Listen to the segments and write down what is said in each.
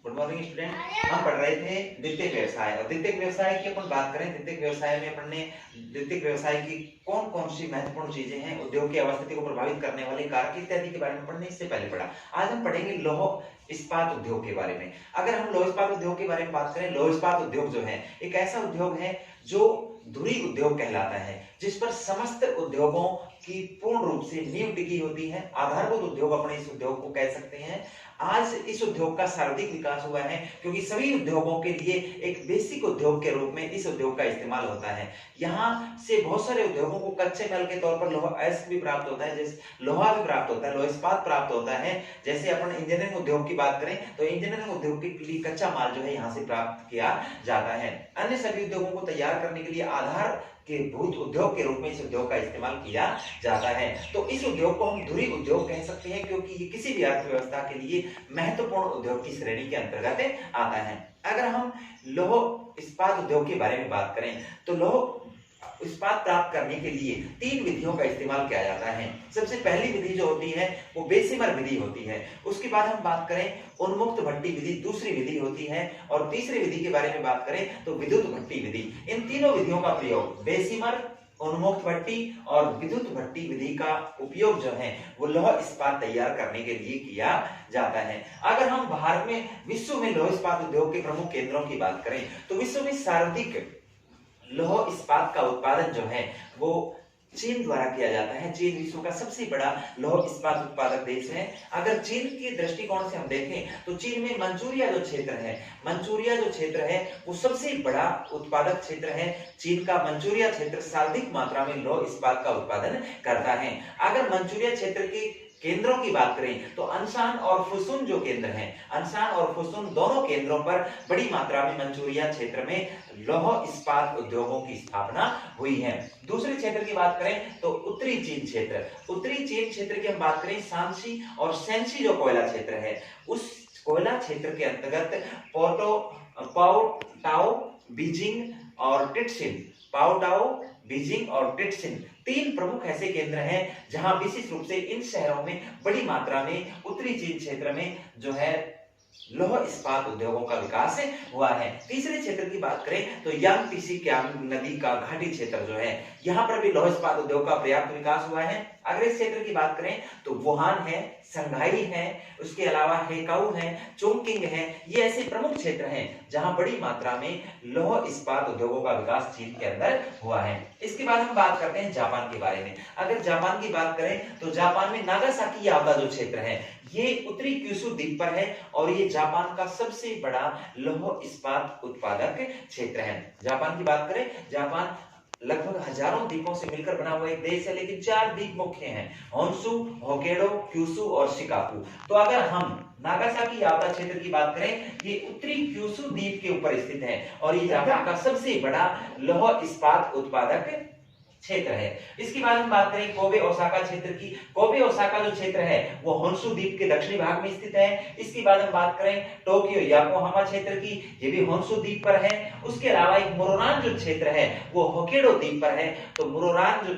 Good morning student. हम पढ़ रहे थे द्वितीयक व्यवसाय, और द्वितीयक व्यवसाय की अपन बात करें, द्वितीयक व्यवसाय में अपन ने द्वितीयक व्यवसाय की कौन कौन सी महत्वपूर्ण चीजें हैं, उद्योग की अवस्थिति को प्रभावित करने वाले कारक इत्यादि के बारे में पढ़ने इससे पहले पढ़ा। आज हम पढ़ेंगे लौह इस्पात उद्योग के बारे में। अगर हम लौह इस्पात उद्योग के बारे में बात करें, लौह इस्पात उद्योग जो है एक ऐसा उद्योग है जो धुरी उद्योग कहलाता है, जिस पर समस्त उद्योगों की पूर्ण रूप से नींव टिकी होती है। आधारभूत उद्योग अपने इस उद्योग को कह सकते हैं। आज इस उद्योग का सर्वाधिक विकास हुआ है, क्योंकि सभी उद्योगों के लिए एक बेसिक उद्योग के रूप में इस उद्योग का इस्तेमाल होता है। यहाँ से बहुत सारे उद्योगों को कच्चे माल के तौर पर लोहा अयस्क भी प्राप्त होता है, जैसे लोहा भी प्राप्त होता है, लोहा इस्पात प्राप्त होता है। जैसे अपन इंजीनियरिंग उद्योग की बात करें तो इंजीनियरिंग उद्योग के लिए कच्चा माल जो है यहाँ से प्राप्त किया जाता है। अन्य सभी उद्योगों को तैयार करने के लिए आधार के भूत उद्योग के रूप में इस उद्योग का इस्तेमाल किया जाता है। तो इस उद्योग को हम धुरी उद्योग कह सकते हैं, क्योंकि ये किसी भी अर्थव्यवस्था के लिए महत्वपूर्ण उद्योग की श्रेणी के अंतर्गत आता है। अगर हम लौह इस्पात उद्योग के बारे में बात करें तो लौह इस्पात प्राप्त करने के लिए 3 विधियों का इस्तेमाल किया जाता है। सबसे पहली विधि जो होती है वो बेसिमर विधि होती है। उसके बाद हम बात करें उन्मुक्त भट्टी विधि, दूसरी विधि होती है। और तीसरी विधि के बारे में बात करें तो विद्युत भट्टी विधि। इन तीनों विधियों का प्रयोग, बेसिमर, उन्मुक्त भट्टी और विद्युत भट्टी विधि का उपयोग जो है वो लौह इस्पात तैयार करने के लिए किया जाता है। अगर हम भारत में विश्व में लौह इस्पात उद्योग के प्रमुख केंद्रों की बात करें तो विश्व में सर्वाधिक लौह इस्पात का उत्पादन जो है वो चीन द्वारा किया जाता है। चीन विश्व का सबसे बड़ा लौह इस्पात उत्पादक देश है। अगर चीन के दृष्टिकोण से हम देखें तो चीन में मंचूरिया जो क्षेत्र है, मंचूरिया जो क्षेत्र है वो सबसे बड़ा उत्पादक क्षेत्र है। चीन का मंचूरिया क्षेत्र सर्वाधिक मात्रा में लौह इस्पात का उत्पादन करता है। अगर मंचूरिया क्षेत्र के केंद्रों की बात करें तो अनशान और फुसुन जो केंद्र हैं, अनशान और फुसुन दोनों केंद्रों पर बड़ी मात्रा में मंचूरिया क्षेत्र में लौह इस्पात उद्योगों की स्थापना हुई है। दूसरे क्षेत्र की बात करें तो उत्तरी चीन क्षेत्र, उत्तरी चीन क्षेत्र की हम बात करें, सांची और सेंसी जो कोयला क्षेत्र है, उस कोयला क्षेत्र के अंतर्गत पाओ टाओ, बीजिंग और टिटसिन, पाओ टाओ, बीजिंग और टिटसिन 3 प्रमुख ऐसे केंद्र हैं जहां विशेष रूप से इन शहरों में बड़ी मात्रा में उत्तरी चीन क्षेत्र में जो है लौह इस्पात उद्योगों का विकास हुआ है। तीसरे क्षेत्र की बात करें तो यांगत्से कियांग नदी का घाटी क्षेत्र जो है, यहाँ पर भी लौह इस्पात उद्योग का पर्याप्त विकास हुआ है। अगर इस क्षेत्र की बात करें तो वुहान है, संघाई है, उसके अलावा हेकाऊ है, चोंगकिंग है, ये ऐसे प्रमुख क्षेत्र हैं जहां बड़ी मात्रा में लौह इस्पात उद्योगों का विकास चीन के अंदर हुआ है। इसके बाद हम बात करते हैं जापान के बारे में। अगर जापान की बात करें तो जापान में नागासाकी यामा जो क्षेत्र है ये उत्तरी क्यूशु द्वीप पर है और ये जापान का सबसे बड़ा लौह इस्पात उत्पादक क्षेत्र है। जापान की बात करें, जापान लगभग हजारों द्वीपों से मिलकर बना हुआ एक देश है, लेकिन 4 द्वीप मुख्य हैं, होन्शु, होक्काइडो, क्यूशु और शिकाकू। तो अगर हम नागासाकी यामा क्षेत्र की बात करें, ये उत्तरी क्यूशु द्वीप के ऊपर स्थित है और ये जापान का सबसे बड़ा लौह इस्पात उत्पादक क्षेत्र है। इसके बाद हम बात करें कोबे ओसाका क्षेत्र की। कोबे ओसाका जो क्षेत्र है वो होन्शु द्वीप के दक्षिणी भाग में स्थित है। इसके बाद हम बात करें टोक्यो योकोहामा क्षेत्र की, ये भी होन्शु द्वीप पर है। उसके अलावा एक मुरोरान जो क्षेत्र है वो होक्काइडो द्वीप पर है। तो मुरोरान जो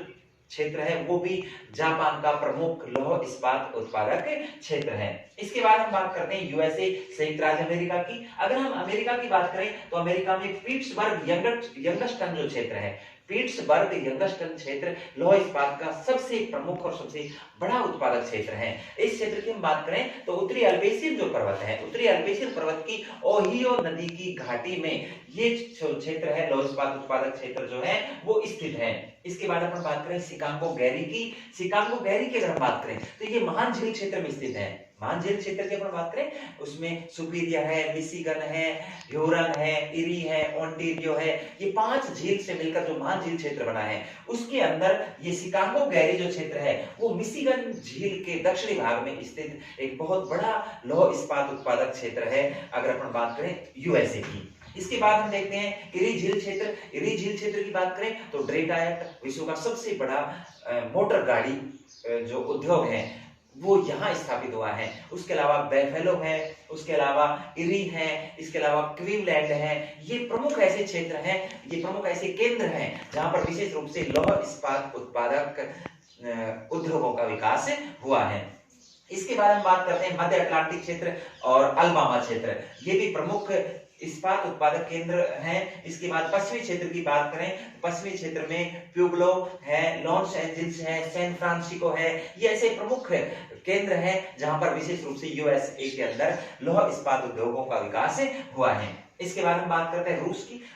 क्षेत्र है वो भी जापान का प्रमुख लौह इस्पात उत्पादक क्षेत्र है। इसके बाद हम बात करते हैं यूएसए, संयुक्त राज्य अमेरिका की। अगर हम अमेरिका की बात करें तो अमेरिका में पीट्सबर्ग यंगस्टन जो क्षेत्र है, पीट्सबर्ग यंगस्टन क्षेत्र लौह इस्पात का सबसे प्रमुख और सबसे बड़ा उत्पादक क्षेत्र है। इस क्षेत्र की हम बात करें तो उत्तरी अल्पेशियन जो पर्वत है, उत्तरी अल्पेशियन पर्वत की ओहियो नदी की घाटी में ये क्षेत्र है, लौह इस्पात उत्पादक क्षेत्र जो है वो स्थित है। इसके बाद अपन बात करें शिकागो गैरी की। शिकागो गैरी की अगर बात करें तो ये महान झील क्षेत्र में स्थित है। महान झील क्षेत्र की अपन बात करें उसमें सुपीरियर है, मिशिगन है, ह्यूरन है, इरी है, ओंटारियो है, ये 5 झील से मिलकर जो महान झील क्षेत्र बना है उसके अंदर ये शिकागो गैरी जो क्षेत्र है वो मिशिगन झील के दक्षिणी भाग में स्थित एक बहुत बड़ा लौह इस्पात उत्पादक क्षेत्र है, अगर अपन बात करें यूएसए की। इसके बाद हम देखते हैं इरी झील क्षेत्र। इरी झील क्षेत्र की बात करें तो डेट्रॉयट विश्व का सबसे बड़ा मोटर गाड़ी जो उद्योग है वो यहाँ स्थापित हुआ है। उसके अलावा बेफेलो है, उसके अलावा इरी है, इसके अलावा क्लीवलैंड है। ये प्रमुख ऐसे क्षेत्र हैं, ये प्रमुख ऐसे केंद्र हैं जहां पर विशेष रूप से लौह इस्पात उत्पादक उद्योगों का विकास हुआ है। इसके बाद हम बात करते हैं मध्य अटलांटिक क्षेत्र और अलबामा क्षेत्र, ये भी प्रमुख इस्पात उत्पादक केंद्र हैं। इसके बाद पश्चिमी क्षेत्र की बात करें, पश्चिमी क्षेत्र में प्यूब्लो है, लॉस एंजिल्स है, सैन फ्रांसिस्को है, ये ऐसे प्रमुख केंद्र हैं जहां पर विशेष रूप से यूएसए के अंदर लौह इस्पात उद्योगों का विकास हुआ है। इसके बाद हम बात करते हैं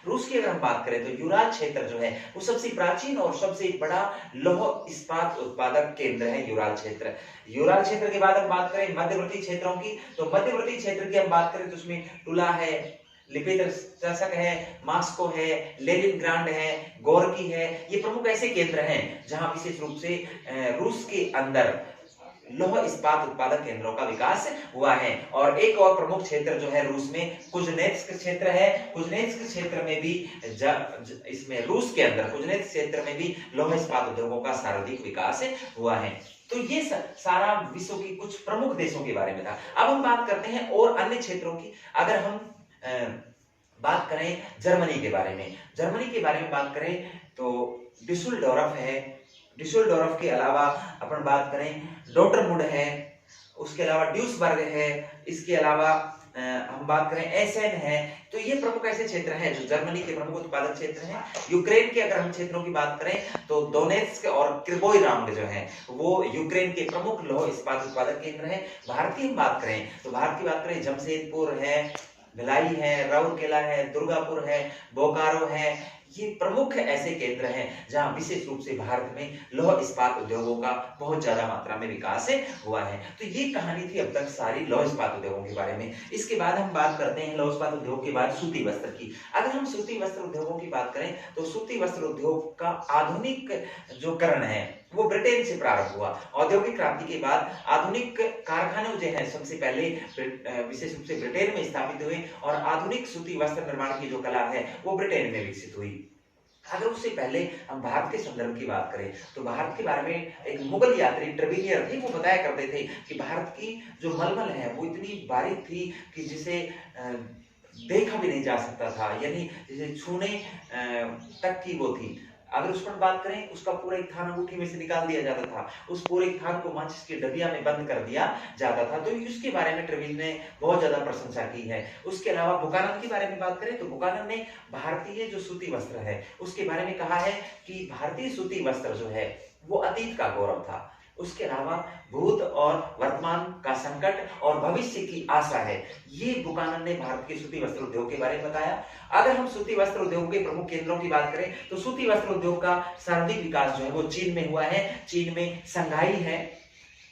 रूस की अगर हम बात करें तो यूराल क्षेत्र जो है वो सबसे प्राचीन और सबसे बड़ा लौह इस्पात उत्पादक केंद्र है यूराल क्षेत्र के बाद हम बात करें मध्यवर्ती क्षेत्रों की, तो मध्यवर्ती क्षेत्र की हम बात करें तो उसमें टुला है, लिपितर्सक है, मास्को है, लेनिनग्राड है, गोर्की है, ये प्रमुख ऐसे केंद्र हैं जहां विशेष रूप से रूस के अंदर लौह इस्पात उत्पादक केंद्रों का विकास हुआ है। और एक और प्रमुख क्षेत्र जो है रूस में कुजनेत्स्क क्षेत्र है। कुजनेत्स्क क्षेत्र में भी इसमें रूस के अंदर कुजनेत्स्क क्षेत्र में भी लौह इस्पात उद्योगों का सर्वाधिक विकास हुआ है। तो ये सारा विश्व की कुछ प्रमुख देशों के बारे में था। अब हम बात करते हैं और अन्य क्षेत्रों की। अगर हम बात करें जर्मनी के बारे में बात करें तो डिसुलडोर्फ है, डिसुलडोर्फ के अलावा अपन बात करें डोटरमुड है, उसके अलावा ड्यूसबर्ग है, इसके अलावा हम बात करें एसेन है। तो ये प्रमुख ऐसे क्षेत्र हैं जो जर्मनी के प्रमुख उत्पादक क्षेत्र हैं। यूक्रेन के अगर हम क्षेत्रों की बात करें तो दोनेत्स्क और क्रिवोईरांग जो है वो यूक्रेन के प्रमुख लौह इस्पात उत्पादक केंद्र हैं। भारत की हम बात करें तो भारत की बात करें जमशेदपुर है, भिलाई है, राउरकेला है, दुर्गापुर है, बोकारो है, ये प्रमुख ऐसे केंद्र हैं जहां विशेष रूप से भारत में लौह इस्पात उद्योगों का बहुत ज्यादा मात्रा में विकास हुआ है। तो ये कहानी थी अब तक सारी लौह इस्पात उद्योगों के बारे में। इसके बाद हम बात करते हैं लौह इस्पात उद्योग के बाद सूती वस्त्र की। अगर हम सूती वस्त्र उद्योगों की बात करें तो सूती वस्त्र उद्योग का आधुनिक जो करण है वो ब्रिटेन से प्रारंभ हुआ। औद्योगिक क्रांति के बाद आधुनिक कारखाने जो है सबसे पहले विशेष रूप से ब्रिटेन में स्थापित हुए और आधुनिक सूती वस्त्र निर्माण की जो कला है वो ब्रिटेन में विकसित हुई। अगर उससे पहले हम भारत के संदर्भ की बात करें तो भारत के बारे में एक मुगल यात्री ट्रेवेलियर थे, वो बताया करते थे कि भारत की जो मलमल है वो इतनी बारीक थी कि जिसे देखा भी नहीं जा सकता था, यानी जिसे छूने तक की वो थी। अगर उस पर बात करें उसका पूरा एक थान अंगूठी में से निकाल दिया जाता था, उस पूरे थान को माचिस की डबिया में बंद कर दिया जाता था। तो उसके बारे में ट्रेवेलियर ने बहुत ज्यादा प्रशंसा की है। उसके अलावा बुकानन के बारे में बात करें तो बुकानन ने भारतीय जो सूती वस्त्र है उसके बारे में कहा है कि भारतीय सूती वस्त्र जो है वो अतीत का गौरव था। उसके अलावा भूत और वर्तमान का संकट और भविष्य की आशा है, ये बुकानन ने भारत के सूती वस्त्र उद्योग के बारे में बताया। अगर हम सूती वस्त्र उद्योग के प्रमुख केंद्रों की बात करें तो सूती वस्त्र उद्योग का सर्वाधिक विकास जो है वो चीन में हुआ है। चीन में संघाई है,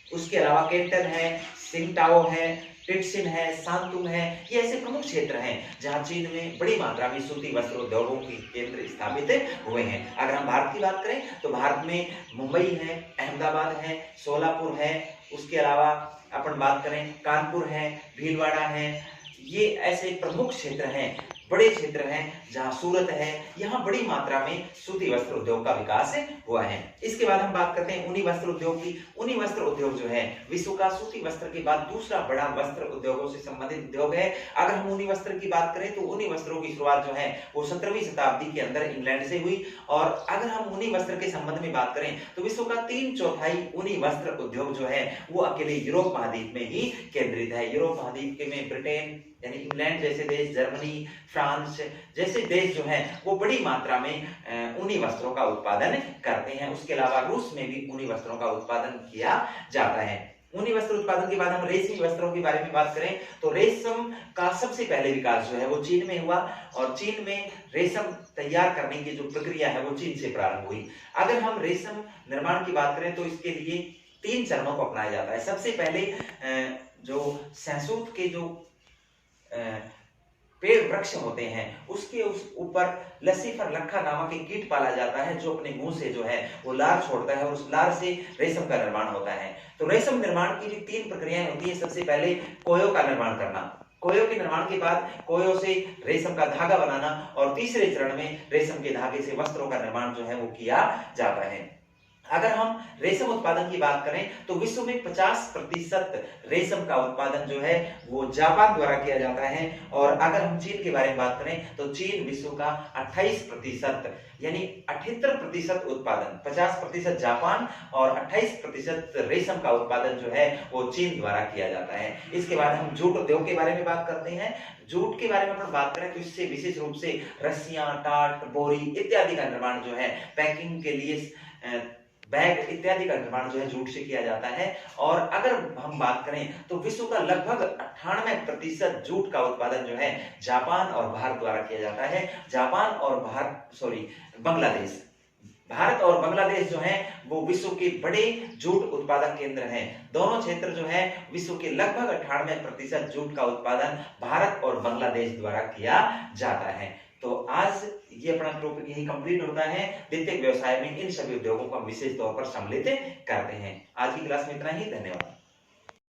उसके अलावा केंटन है, सिंगटाओ है, टिटसिन है, शांतुम है, ये ऐसे प्रमुख क्षेत्र हैं जहां चीन में बड़ी मात्रा में सूती वस्त्र उद्योगों के केंद्र स्थापित हुए हैं। अगर हम भारत की बात करें तो भारत में मुंबई है, अहमदाबाद है, सोलापुर है, उसके अलावा अपन बात करें कानपुर है, भीलवाड़ा है, ये ऐसे प्रमुख क्षेत्र हैं, बड़े क्षेत्र हैं जहां सूरत है, यहाँ बड़ी मात्रा में सूती वस्त्र उद्योग का विकास हुआ है। इसके बाद हम बात करते हैं ऊनी वस्त्र उद्योग की। ऊनी वस्त्र उद्योग जो है विश्व का सूती वस्त्र के बाद दूसरा बड़ा वस्त्र उद्योगों से संबंधित उद्योग है। अगर हम ऊनी वस्त्र की बात करें तो ऊनी वस्त्रों की शुरुआत जो है वो 17वीं शताब्दी के अंदर इंग्लैंड से हुई। और अगर हम ऊनी वस्त्र के संबंध में बात करें तो विश्व का 3/4 ऊनी वस्त्र उद्योग जो है वो अकेले यूरोप महाद्वीप में ही केंद्रित है। यूरोप महाद्वीप के में ब्रिटेन यानी इंग्लैंड जैसे देश, जर्मनी, फ्रांस जैसे देश जो हैं वो बड़ी मात्रा में ऊनी वस्त्रों का उत्पादन करते हैं। उसके अलावा रूस में भी ऊनी वस्त्रों का उत्पादन किया जाता है। ऊनी वस्त्र उत्पादन के बाद हम रेशमी वस्त्रों के बारे में बात करें तो रेशम का सबसे पहले विकास जो है वो चीन में हुआ और चीन में रेशम तैयार करने की जो प्रक्रिया है वो चीन से प्रारंभ हुई। अगर हम रेशम निर्माण की बात करें तो इसके लिए 3 चरणों को अपनाया जाता है। सबसे पहले जो सहसूत के जो पेड़ वृक्ष होते हैं उसके ऊपर लसीफर लखा नामक एक कीट पाला जाता है जो अपने मुंह से जो है वो लार छोड़ता है और उस लार से रेशम का निर्माण होता है। तो रेशम निर्माण की 3 प्रक्रियाएं होती है। सबसे पहले कोयों का निर्माण करना, कोयों के निर्माण के बाद कोयों से रेशम का धागा बनाना और तीसरे चरण में रेशम के धागे से वस्त्रों का निर्माण जो है वो किया जाता है। अगर हम रेशम उत्पादन की बात करें तो विश्व में 50% रेशम का उत्पादन जो है वो जापान द्वारा किया जाता है। और अगर हम चीन के बारे में बात करें तो चीन विश्व का 28% यानी 78% उत्पादन, 50% जापान और 28% रेशम का उत्पादन जो है वो चीन द्वारा किया जाता है। इसके बाद हम जूट उद्योग के बारे में बात करते हैं। जूट के बारे में अपन बात करें तो इससे विशेष रूप से रस्सियां, टाट, बोरी इत्यादि का निर्माण जो है, पैकिंग के लिए बैग इत्यादि का निर्माण जो है जूट से किया जाता है। और अगर हम बात करें तो विश्व का लगभग 98% जूट का उत्पादन जो है जापान और भारत द्वारा किया जाता है। जापान और बांग्लादेश, भारत और बांग्लादेश जो है वो विश्व के बड़े जूट उत्पादक केंद्र हैं। दोनों क्षेत्र जो है विश्व के लगभग 98% जूट का उत्पादन भारत और बांग्लादेश द्वारा किया जाता है। तो आज ये अपना टॉपिक यही कंप्लीट होता है। द्वितीयक व्यवसाय में इन सभी उद्योगों को हम विशेष तौर पर सम्मिलित करते हैं। आज की क्लास में इतना ही, धन्यवाद।